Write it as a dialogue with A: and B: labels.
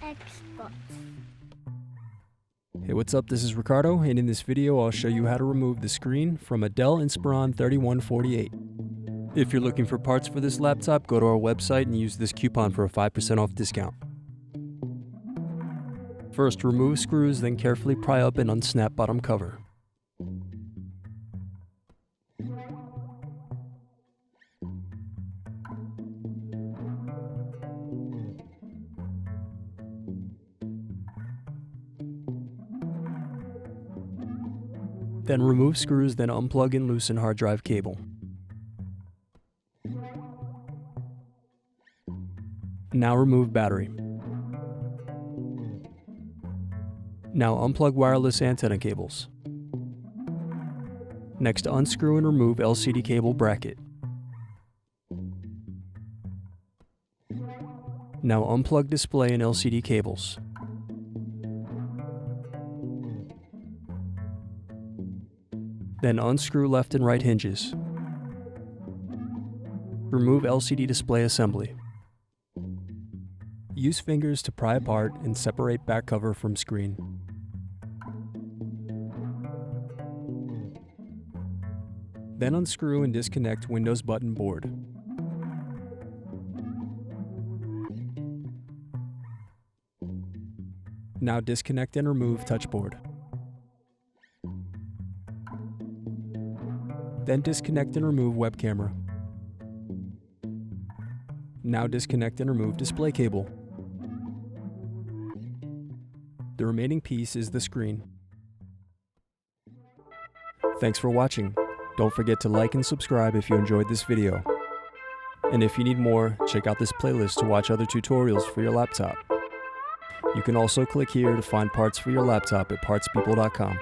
A: Xbox.
B: Hey, what's up? This is Ricardo, and in this video I'll show you how to remove the screen from a Dell Inspiron 3148. If you're looking for parts for this laptop, go to our website and use this coupon for a 5% off discount. First, remove screws, then carefully pry up and unsnap bottom cover. Then remove screws, then unplug and loosen hard drive cable. Now remove battery. Now unplug wireless antenna cables. Next, unscrew and remove LCD cable bracket. Now unplug display and LCD cables. Then unscrew left and right hinges. Remove LCD display assembly. Use fingers to pry apart and separate back cover from screen. Then unscrew and disconnect Windows button board. Now disconnect and remove touchboard. Then disconnect and remove web camera. Now disconnect and remove display cable. The remaining piece is the screen. Thanks for watching. Don't forget to like and subscribe if you enjoyed this video. And if you need more, check out this playlist to watch other tutorials for your laptop. You can also click here to find parts for your laptop at partspeople.com.